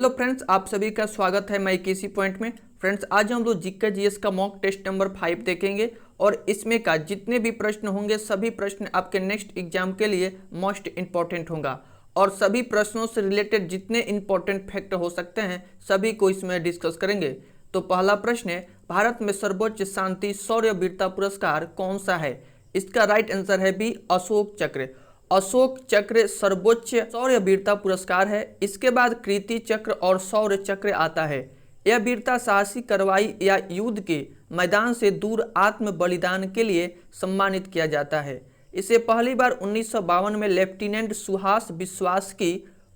Hello friends, आप सभी का स्वागत है माई केसी पॉइंट में। फ्रेंड्स, आज हम लोग जीके जीएस का मॉक टेस्ट नंबर 5 देखेंगे और इसमें का जितने भी प्रश्न होंगे सभी प्रश्न आपके नेक्स्ट एग्जाम के लिए मोस्ट इंपॉर्टेंट होगा और सभी प्रश्नों से रिलेटेड जितने इंपॉर्टेंट फैक्ट हो सकते हैं सभी को इसमें डिस्कस करेंगे। तो पहला प्रश्न है, भारत में सर्वोच्च शांति शौर्य वीरता पुरस्कार कौन सा है? इसका राइट आंसर है बी, अशोक चक्र। अशोक चक्र सर्वोच्च शौर्य वीरता पुरस्कार है। इसके बाद कीर्ति चक्र और शौर्य चक्र आता है। यह वीरता साहसी कार्रवाई या युद्ध के मैदान से दूर आत्म बलिदान के लिए सम्मानित किया जाता है। इसे पहली बार 1952 में लेफ्टिनेंट सुहास विश्वास की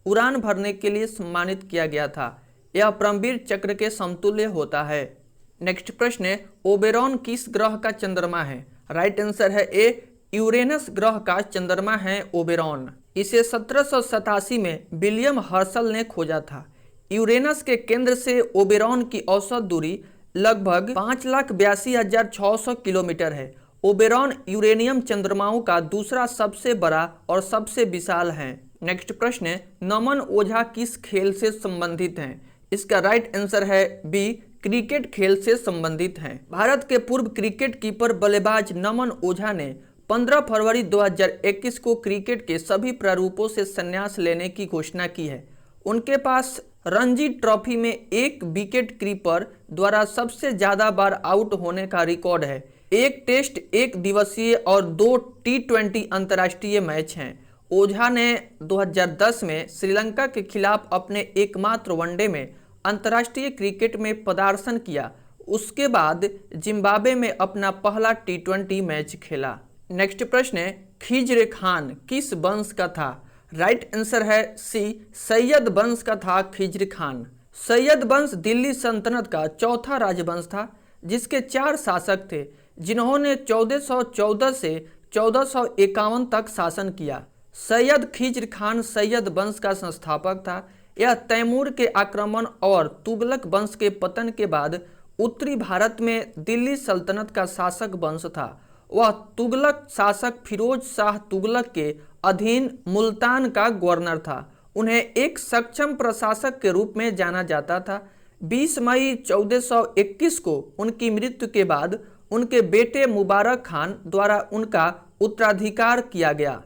उड़ान भरने के लिए सम्मानित किया गया था। यह परमवीर चक्र के समतुल्य होता है। नेक्स्ट प्रश्न है, ओबेरॉन किस ग्रह का चंद्रमा है? राइट आंसर है ए, यूरेनस ग्रह का चंद्रमा है ओबेरॉन। इसे 1787 में विलियम हर्शल ने खोजा था। यूरेनस के केंद्र से ओबेरॉन की औसत दूरी लगभग 5,82,600 किलोमीटर है। ओबेरॉन यूरेनियम चंद्रमाओं का दूसरा सबसे बड़ा और सबसे विशाल है। नेक्स्ट प्रश्न है, नमन ओझा किस खेल से संबंधित हैं? इसका राइट आंसर है बी, क्रिकेट खेल से संबंधित हैं। भारत के पूर्व क्रिकेट कीपर बल्लेबाज नमन ओझा ने 15 फरवरी 2021 को क्रिकेट के सभी प्रारूपों से संन्यास लेने की घोषणा की है। उनके पास रणजी ट्रॉफी में एक विकेट कीपर द्वारा सबसे ज्यादा बार आउट होने का रिकॉर्ड है। एक टेस्ट, एक दिवसीय और 2 T20 अंतर्राष्ट्रीय मैच हैं। ओझा ने 2010 में श्रीलंका के खिलाफ अपने एकमात्र वनडे में अंतर्राष्ट्रीय क्रिकेट में पदार्पण किया। उसके बाद जिम्बाब्वे में अपना पहला T20 मैच खेला। नेक्स्ट प्रश्न है, खिज्र खान किस वंश का था? राइट आंसर है सी, सैयद वंश का था खिज्र खान। सैयद वंश दिल्ली सल्तनत का चौथा राजवंश था जिसके 4 शासक थे जिन्होंने 1414 से 1451 तक शासन किया। सैयद खिज्र खान सैयद वंश का संस्थापक था। यह तैमूर के आक्रमण और तुगलक वंश के पतन के बाद उत्तरी भारत में दिल्ली सल्तनत का शासक वंश था। वह तुगलक शासक फिरोज शाह तुगलक के अधीन मुल्तान का गवर्नर था। उन्हें एक सक्षम प्रशासक के रूप में जाना जाता था। 20 मई 1421 को उनकी मृत्यु के बाद उनके बेटे मुबारक खान द्वारा उनका उत्तराधिकार किया गया।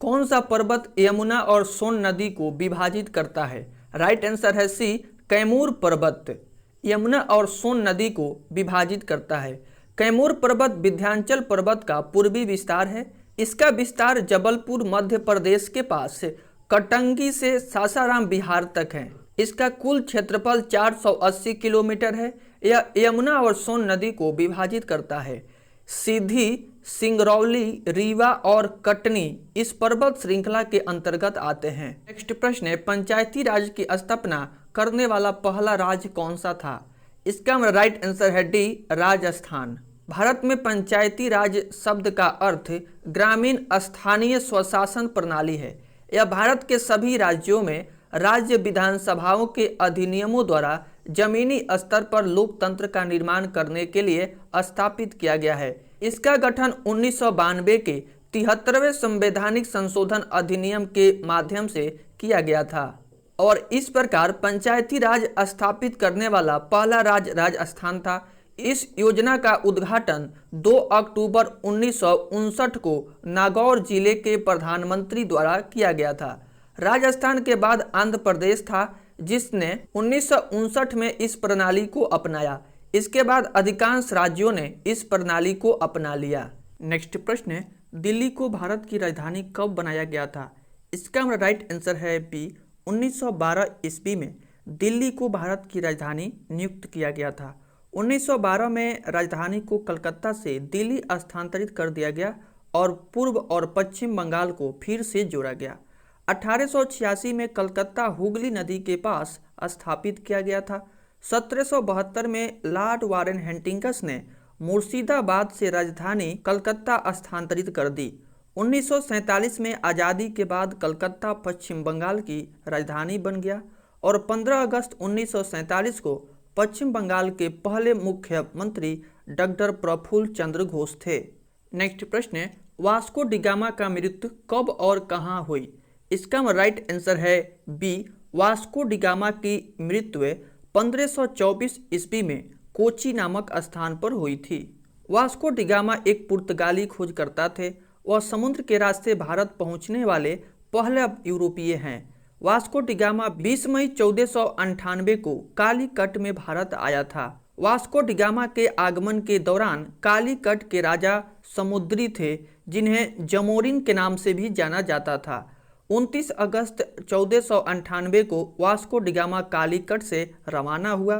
कौन सा पर्वत यमुना और सोन नदी को विभाजित करता है? राइट आंसर है सी, कैमूर पर्वत यमुना और सोन नदी को विभाजित करता है। कैमूर पर्वत विंध्याचल पर्वत का पूर्वी विस्तार है। इसका विस्तार जबलपुर मध्य प्रदेश के पास कटंगी से सासाराम बिहार तक है। इसका कुल क्षेत्रफल 480 किलोमीटर है। यह यमुना और सोन नदी को विभाजित करता है। सीधी, सिंगरौली, रीवा और कटनी इस पर्वत श्रृंखला के अंतर्गत आते हैं। नेक्स्ट प्रश्न है, पंचायती राज की स्थापना करने वाला पहला राज्य कौन सा था? इसका राइट आंसर है डी, राजस्थान। भारत में पंचायती राज शब्द का अर्थ ग्रामीण स्थानीय स्वशासन प्रणाली है। यह भारत के सभी राज्यों में राज्य विधानसभाओं के अधिनियमों द्वारा जमीनी स्तर पर लोकतंत्र का निर्माण करने के लिए स्थापित किया गया है। इसका गठन 1992 के 73वें संवैधानिक संशोधन अधिनियम के माध्यम से किया गया था और इस प्रकार पंचायती राज स्थापित करने वाला पहला राज्य राजस्थान था। इस योजना का उद्घाटन 2 अक्टूबर 1959 को नागौर जिले के प्रधानमंत्री द्वारा किया गया था। राजस्थान के बाद आंध्र प्रदेश था जिसने 1959 में इस प्रणाली को अपनाया। इसके बाद अधिकांश राज्यों ने इस प्रणाली को अपना लिया। नेक्स्ट प्रश्न है, दिल्ली को भारत की राजधानी कब बनाया गया था? इसका राइट आंसर है बी, 1912 ईस्वी में दिल्ली को भारत की राजधानी नियुक्त किया गया था। 1912 में राजधानी को कलकत्ता से दिल्ली स्थानांतरित कर दिया गया और पूर्व और पश्चिम बंगाल को फिर से जोड़ा गया। 1886 में कलकत्ता हुगली नदी के पास स्थापित किया गया था। 1772 में लॉर्ड वारेन हेस्टिंग्स ने मुर्शिदाबाद से राजधानी कलकत्ता स्थानांतरित कर दी। 1947 में आज़ादी के बाद कलकत्ता पश्चिम बंगाल की राजधानी बन गया और 15 अगस्त 1947 को पश्चिम बंगाल के पहले मुख्यमंत्री डॉक्टर प्रफुल्ल चंद्र घोष थे। नेक्स्ट प्रश्न है, वास्को डी गामा का मृत्यु कब और कहाँ हुई? इसका राइट आंसर है बी, वास्को डिगामा की मृत्यु 1524 ईस्वी में कोची नामक स्थान पर हुई थी। वास्को डिगामा एक पुर्तगाली खोजकर्ता थे। वह समुद्र के रास्ते भारत पहुंचने वाले पहले यूरोपीय हैं। वास्को डिगामा 20 मई 1498 को कालीकट में भारत आया था। वास्को डिगामा के आगमन के दौरान कालीकट के राजा समुद्री थे, जिन्हें जमोरिन के नाम से भी जाना जाता था। 29 अगस्त 1498 को वास्को डिगामा कालीकट से रवाना हुआ।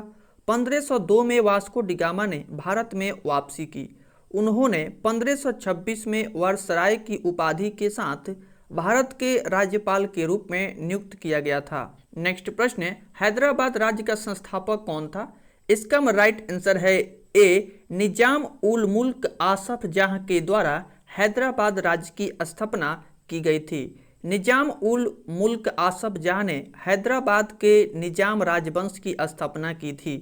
1502 में वास्को डिगामा ने भारत में वापसी की। उन्होंने 1526 में वायसराय की उपाधि के साथ भारत के राज्यपाल के रूप में नियुक्त किया गया था। नेक्स्ट प्रश्न है, हैदराबाद राज्य का संस्थापक कौन था? इसका राइट आंसर है ए, निजाम उल मुल्क आसफ जहां के द्वारा हैदराबाद राज्य की स्थापना की गई थी। निजाम उल मुल्क आसफ जहां ने हैदराबाद के निजाम राजवंश की स्थापना की थी।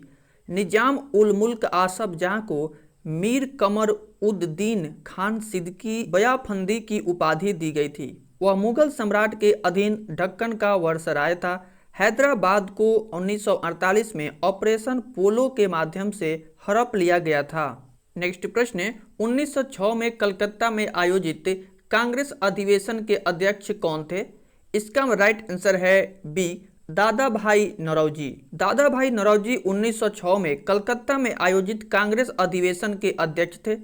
निजाम उल मुल्क आसफ जहां को मीर कमर उद दीन खान सिद्दीकी बयाफंदी की उपाधि दी गई थी। वह मुगल सम्राट के अधीन दक्कन का वायसराय था। हैदराबाद को 1948 में ऑपरेशन पोलो के माध्यम से हड़प लिया गया था। नेक्स्ट प्रश्न है, 1906 में कलकत्ता में आयोजित कांग्रेस अधिवेशन के अध्यक्ष कौन थे? इसका राइट आंसर है बी, दादा भाई नौरोजी। दादा भाई नौरोजी 1906 में कलकत्ता में आयोजित कांग्रेस अधिवेशन के अध्यक्ष थे।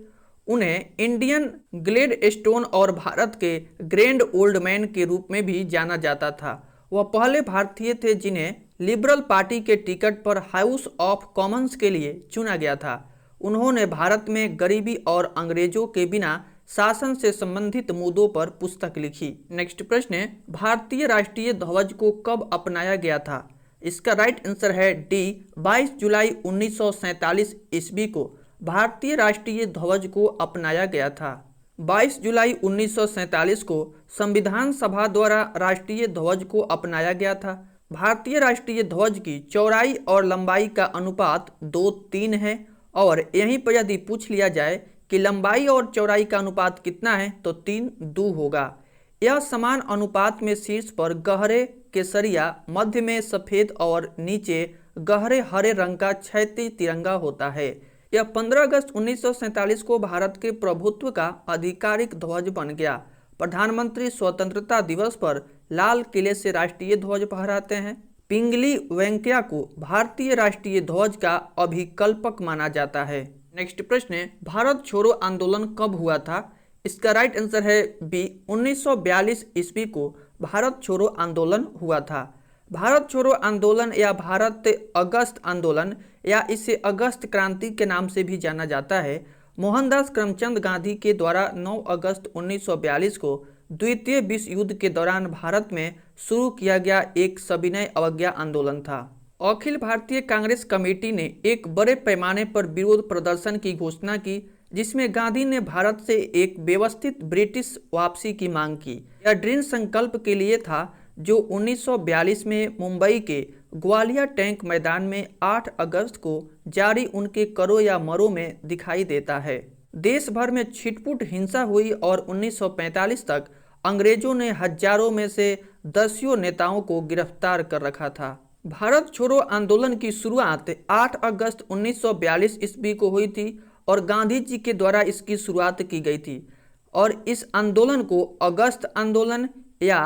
उन्हें इंडियन ग्लेडस्टोन और भारत के ग्रैंड ओल्ड मैन के रूप में भी जाना जाता था। वह पहले भारतीय थे जिन्हें लिबरल पार्टी के टिकट पर हाउस ऑफ कॉमन्स के लिए चुना गया था। उन्होंने भारत में गरीबी और अंग्रेजों के बिना शासन से संबंधित मुद्दों पर पुस्तक लिखी। नेक्स्ट प्रश्न है, भारतीय राष्ट्रीय ध्वज को कब अपनाया गया था? इसका राइट आंसर है डी, 22 जुलाई 1947 ईस्वी को भारतीय राष्ट्रीय ध्वज को अपनाया गया था। 22 जुलाई 1947 को संविधान सभा द्वारा राष्ट्रीय ध्वज को अपनाया गया था। भारतीय राष्ट्रीय ध्वज की चौड़ाई और लंबाई का अनुपात 2:3 है, और यहीं पर यदि पूछ लिया जाए कि लंबाई और चौड़ाई का अनुपात कितना है तो 3:2 होगा। यह समान अनुपात में शीर्ष पर गहरे केसरिया, मध्य में सफ़ेद और नीचे गहरे हरे रंग का क्षैतिज तिरंगा होता है। यह 15 अगस्त 1947 को भारत के प्रभुत्व का आधिकारिक ध्वज बन गया। प्रधानमंत्री स्वतंत्रता दिवस पर लाल किले से राष्ट्रीय ध्वज फहराते हैं। पिंगली वेंकैया को भारतीय राष्ट्रीय ध्वज का अभिकल्पक माना जाता है। नेक्स्ट प्रश्न है, भारत छोड़ो आंदोलन कब हुआ था? इसका राइट आंसर है बी, 1942 ईस्वी को भारत छोड़ो आंदोलन हुआ था। भारत छोड़ो आंदोलन या भारत अगस्त आंदोलन या इसे अगस्त क्रांति के नाम से भी जाना जाता है, मोहनदास करमचंद गांधी के द्वारा 9 अगस्त 1942 को द्वितीय विश्व युद्ध के दौरान भारत में शुरू किया गया एक सविनय अवज्ञा आंदोलन था। अखिल भारतीय कांग्रेस कमेटी ने एक बड़े पैमाने पर विरोध प्रदर्शन की घोषणा की, जिसमें गांधी ने भारत से एक व्यवस्थित ब्रिटिश वापसी की मांग की। यह दृढ़ संकल्प के लिए था जो 1942 में मुंबई के ग्वालियर टैंक मैदान में 8 अगस्त को जारी उनके करो या मरो में दिखाई देता है। देश भर में छिटपुट हिंसा हुई और 1945 तक अंग्रेजों ने हजारों में से दसियों नेताओं को गिरफ्तार कर रखा था। भारत छोड़ो आंदोलन की शुरुआत 8 अगस्त 1942 ईस्वी को हुई थी और गांधी जी के द्वारा इसकी शुरुआत की गई थी, और इस आंदोलन को अगस्त आंदोलन या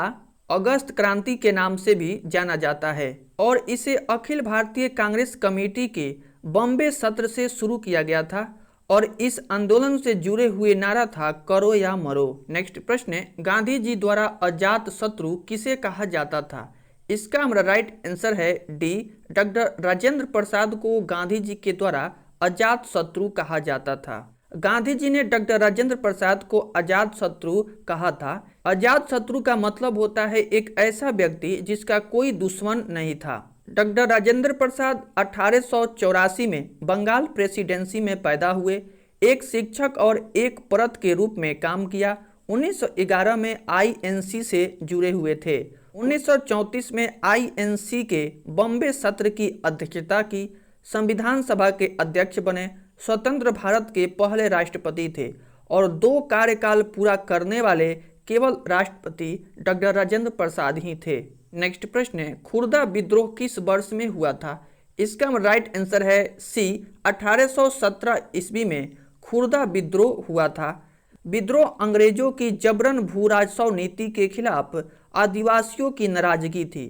अगस्त क्रांति के नाम से भी जाना जाता है, और इसे अखिल भारतीय कांग्रेस कमेटी के बॉम्बे सत्र से शुरू किया गया था, और इस आंदोलन से जुड़े हुए नारा था करो या मरो। नेक्स्ट प्रश्न है, गांधी जी द्वारा अजात शत्रु किसे कहा जाता था? इसका हमारा राइट आंसर है डी, डॉक्टर राजेंद्र प्रसाद को गांधी जी के द्वारा अजात शत्रु कहा जाता था। गांधी जी ने डॉक्टर राजेंद्र प्रसाद को अजात शत्रु कहा था। अजात शत्रु का मतलब होता है एक ऐसा व्यक्ति जिसका कोई दुश्मन नहीं था। डॉक्टर राजेंद्र प्रसाद 1884 में बंगाल प्रेसिडेंसी में पैदा हुए। एक शिक्षक और एक परत के रूप में काम किया। 1911 में आईएनसी से जुड़े हुए थे। 1934 में आईएनसी के बॉम्बे सत्र की अध्यक्षता की। संविधान सभा के अध्यक्ष बने। स्वतंत्र भारत के पहले राष्ट्रपति थे और 2 कार्यकाल पूरा करने वाले केवल राष्ट्रपति डॉक्टर राजेंद्र प्रसाद ही थे। नेक्स्ट प्रश्न है, खुर्दा विद्रोह किस वर्ष में हुआ था? इसका राइट आंसर है सी, 1817 ईस्वी में खुर्दा विद्रोह हुआ था। विद्रोह अंग्रेजों की जबरन भू राजस्व नीति के खिलाफ आदिवासियों की नाराजगी थी।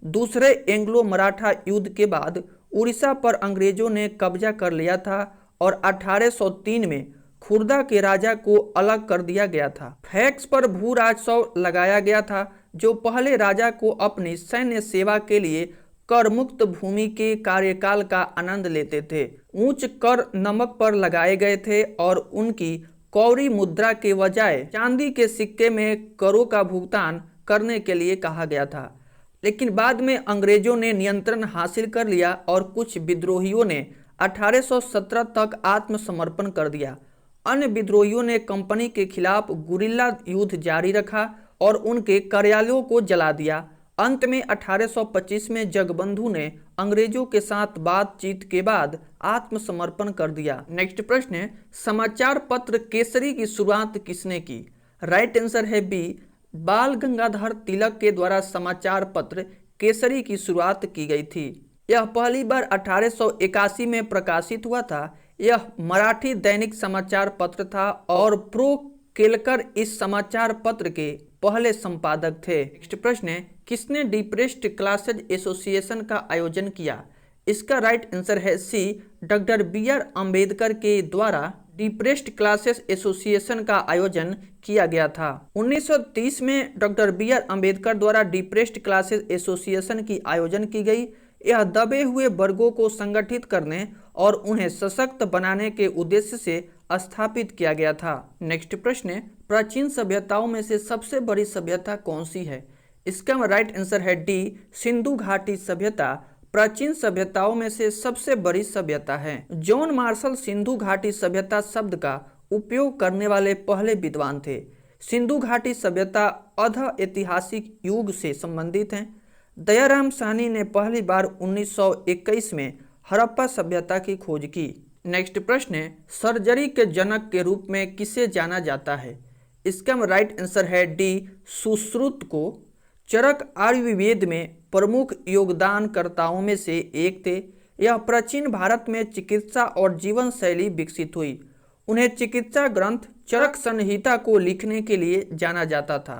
दूसरे एंग्लो मराठा युद्ध के बाद उड़ीसा पर अंग्रेजों ने कब्जा कर लिया था और 1803 में खुर्दा के राजा को अलग कर दिया गया था। फैक्स पर भू राजस्व लगाया गया था, जो पहले राजा को अपनी सैन्य सेवा के लिए कर मुक्त भूमि के कार्यकाल का आनंद लेते थे। उच्च कर नमक पर लगाए गए थे और उनकी कौड़ी मुद्रा के बजाय चांदी के सिक्के में करों का भुगतान करने के लिए कहा गया था। लेकिन बाद में अंग्रेजों ने नियंत्रण हासिल कर लिया और कुछ विद्रोहियों ने 1817 तक आत्मसमर्पण कर दिया। अन्य विद्रोहियों ने कंपनी के खिलाफ गुरिल्ला युद्ध जारी रखा और उनके कार्यालयों को जला दिया। अंत में 1825 में जगबंधु ने अंग्रेजों के साथ बातचीत के बाद आत्मसमर्पण कर दिया। नेक्स्ट प्रश्न है, समाचार पत्र केसरी की शुरुआत किसने की? राइट आंसर है बी, बाल गंगाधर तिलक के द्वारा समाचार पत्र केसरी की शुरुआत की गई थी। यह पहली बार 1881 में प्रकाशित हुआ था। यह मराठी दैनिक समाचार पत्र था और प्रो केलकर इस समाचार पत्र के पहले संपादक थे। नेक्स्ट प्रश्न है, किसने डिप्रेस्ड क्लासेज एसोसिएशन का आयोजन किया? इसका राइट आंसर है सी, डॉक्टर बी.आर. अम्बेडकर के द्वारा डिप्रेस्ड क्लासेस एसोसिएशन का आयोजन किया गया था। 1930 में डॉक्टर बी.आर. अम्बेडकर द्वारा डिप्रेस्ड क्लासेस एसोसिएशन की आयोजन की गई। यह दबे हुए वर्गों को संगठित करने और उन्हें सशक्त बनाने के उद्देश्य से स्थापित किया गया था। नेक्स्ट प्रश्न है, प्राचीन सभ्यताओं में से सबसे बड़ी सभ्यता कौन सी है? इसका राइट आंसर है डी, सिंधु घाटी सभ्यता प्राचीन सभ्यताओं में से सबसे बड़ी सभ्यता है। जॉन मार्शल सिंधु घाटी सभ्यता शब्द का उपयोग करने वाले पहले विद्वान थे। सिंधु घाटी सभ्यता अध ऐतिहासिक युग से संबंधित है। दयाराम साहनी ने पहली बार 1921 में हड़प्पा सभ्यता की खोज की। नेक्स्ट प्रश्न है, सर्जरी के जनक के रूप में किसे जाना जाता है? इसका राइट आंसर है डी, सुश्रुत को। चरक आयुर्वेद में प्रमुख योगदानकर्ताओं में से एक थे। यह प्राचीन भारत में चिकित्सा और जीवन शैली विकसित हुई। उन्हें चिकित्सा ग्रंथ चरक संहिता को लिखने के लिए जाना जाता था।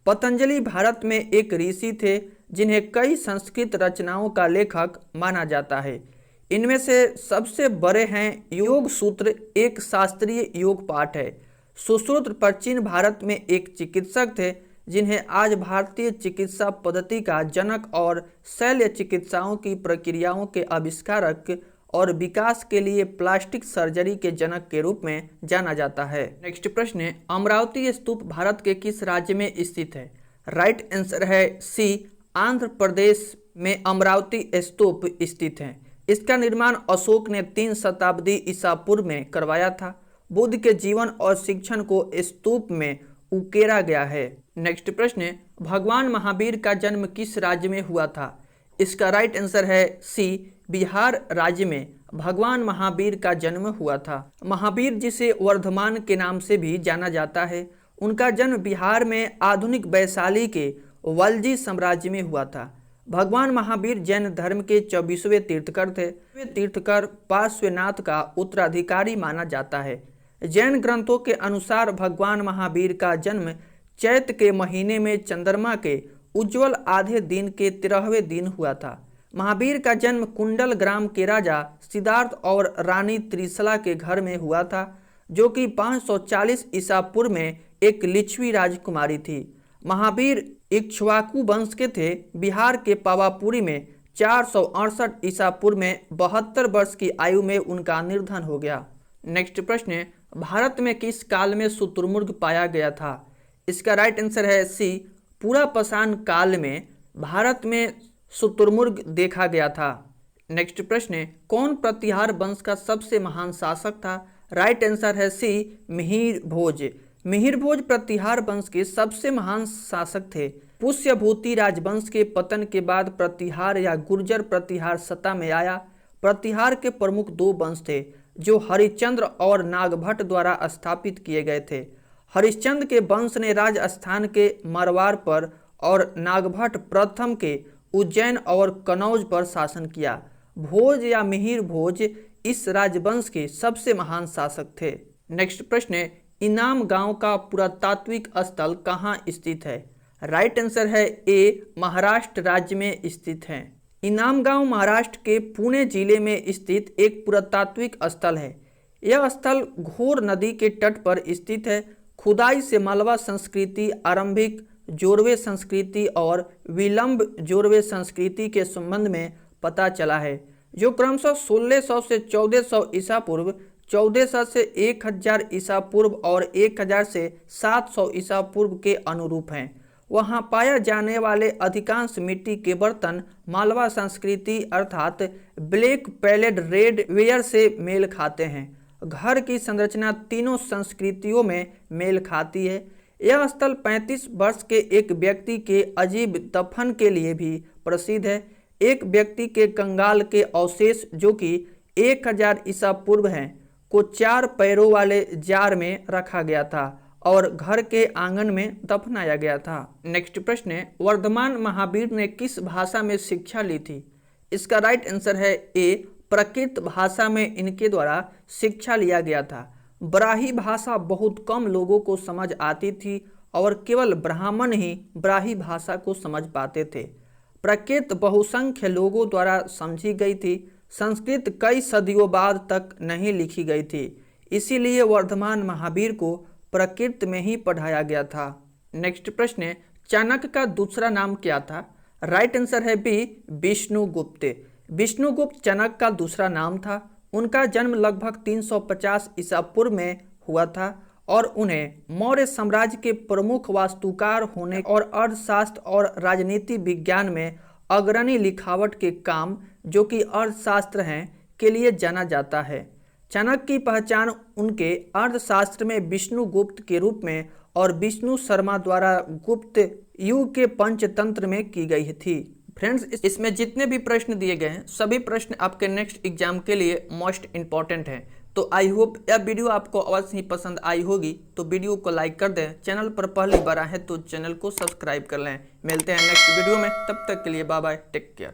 पतंजलि भारत में एक ऋषि थे जिन्हें कई संस्कृत रचनाओं का लेखक माना जाता है। इनमें से सबसे बड़े हैं योग सूत्र, एक शास्त्रीय योग पाठ है। सुश्रुत प्राचीन भारत में एक चिकित्सक थे जिन्हें आज भारतीय चिकित्सा पद्धति का जनक और शल्य चिकित्साओं की प्रक्रियाओं के आविष्कारक और विकास के लिए प्लास्टिक सर्जरी के जनक के रूप में जाना जाता है। नेक्स्ट प्रश्न है, अमरावती स्तूप भारत के किस राज्य में स्थित है? राइट आंसर है सी, आंध्र प्रदेश में अमरावती स्तूप स्थित है। इसका निर्माण अशोक ने 3 शताब्दी ईसा पूर्व में करवाया था। बुद्ध के जीवन और शिक्षण को स्तूप में उकेरा गया है। नेक्स्ट प्रश्न है, भगवान महावीर का जन्म किस राज्य में हुआ था? इसका राइट आंसर है सी, बिहार राज्य में भगवान महावीर का जन्म हुआ था। महावीर जिसे वर्धमान के नाम से भी जाना जाता है, उनका जन्म बिहार में आधुनिक वैशाली के वलजी साम्राज्य में हुआ था। भगवान महावीर जैन धर्म के 24वें तीर्थकर थे। वे तीर्थकर पार्श्वनाथ का उत्तराधिकारी माना जाता है। जैन ग्रंथों के अनुसार भगवान महावीर का जन्म चैत के महीने में चंद्रमा के उज्जवल आधे दिन के 13वें दिन हुआ था। महावीर का जन्म कुंडल ग्राम के राजा सिद्धार्थ और रानी त्रिशला के घर में हुआ था, जो कि 540 ईसा पूर्व में एक लिच्छवी राजकुमारी थी। महावीर इक्ष्वाकु वंश के थे। बिहार के पावापुरी में 468 ईसा पूर्व में 72 वर्ष की आयु में उनका निर्धन हो गया। नेक्स्ट प्रश्न है, भारत में किस काल में शुतुरमुर्ग पाया गया था? इसका राइट आंसर है सी, पूरा पाषाण काल में भारत में शुतुरमुर्ग देखा गया था। नेक्स्ट प्रश्न है, कौन प्रतिहार वंश का सबसे महान शासक था? राइट आंसर है सी, मिहिर भोज। मिहिर भोज प्रतिहार वंश के सबसे महान शासक थे। पुष्यभूति राजवंश के पतन के बाद प्रतिहार या गुर्जर प्रतिहार सत्ता में आया। प्रतिहार के प्रमुख 2 वंश थे जो हरिश्चंद्र और नागभट्ट द्वारा स्थापित किए गए थे। हरिश्चंद्र के वंश ने राजस्थान के मारवाड़ पर और नागभट्ट प्रथम के उज्जैन और कनौज पर शासन किया। भोज या मिहिर भोज इस राजवंश के सबसे महान शासक थे। नेक्स्ट प्रश्न है, इनाम गांव का पुरातात्विक स्थल कहाँ स्थित है? राइट आंसर है ए, महाराष्ट्र राज्य में स्थित है। इनाम गांव महाराष्ट्र के पुणे जिले में स्थित एक पुरातात्विक स्थल है। यह स्थल घोर नदी के तट पर स्थित है। खुदाई से मालवा संस्कृति, आरंभिक जोरवे संस्कृति और विलंब जोरवे संस्कृति के संबंध में पता चला है, जो क्रमशः 1600 से 1400 ईसा पूर्व, 1400 से 1000 ईसा पूर्व और 1000 से 700 ईसा पूर्व के अनुरूप हैं। वहाँ पाया जाने वाले अधिकांश मिट्टी के बर्तन मालवा संस्कृति अर्थात ब्लैक पैलेड रेड वेयर से मेल खाते हैं। घर की संरचना तीनों संस्कृतियों में मेल खाती है। यह स्थल 35 वर्ष के एक व्यक्ति के अजीब दफन के लिए भी प्रसिद्ध है। एक व्यक्ति के कंगाल के अवशेष जो कि 1000 ईसा पूर्व हैं को 4 पैरों वाले जार में रखा गया था और घर के आंगन में दफनाया गया था। नेक्स्ट प्रश्न है, वर्धमान महावीर ने किस भाषा में शिक्षा ली थी? इसका राइट आंसर है ए, प्राकृत भाषा में इनके द्वारा शिक्षा लिया गया था। ब्राही भाषा बहुत कम लोगों को समझ आती थी और केवल ब्राह्मण ही ब्राही भाषा को समझ पाते थे। प्राकृत बहुसंख्य लोगों द्वारा समझी गई थी। संस्कृत कई सदियों बाद तक नहीं लिखी गई थी, इसीलिए वर्धमान महावीर को प्राकृत में ही पढ़ाया गया था। नेक्स्ट प्रश्न है, चाणक्य का दूसरा नाम क्या था? राइट आंसर है बी, विष्णुगुप्त। विष्णुगुप्त चाणक्य का दूसरा नाम था। उनका जन्म लगभग 350 ईसा पूर्व में हुआ था और उन्हें मौर्य साम्राज्य के प्रमुख वास्तुकार होने और अर्थशास्त्र और राजनीति विज्ञान में अग्रणी लिखावट के काम, जो कि अर्थशास्त्र हैं, के लिए जाना जाता है। चाणक्य की पहचान उनके अर्थशास्त्र में विष्णुगुप्त के रूप में और विष्णु शर्मा द्वारा गुप्त युग के पंचतंत्र में की गई थी। फ्रेंड्स, इसमें जितने भी प्रश्न दिए गए हैं सभी प्रश्न आपके नेक्स्ट एग्जाम के लिए मोस्ट इंपॉर्टेंट हैं। तो आई होप यह वीडियो आपको अवश्य ही पसंद आई होगी। तो वीडियो को लाइक कर दें, चैनल पर पहली बार आए हैं तो चैनल को सब्सक्राइब कर लें। मिलते हैं नेक्स्ट वीडियो में, तब तक के लिए बाय बाय, टेक केयर।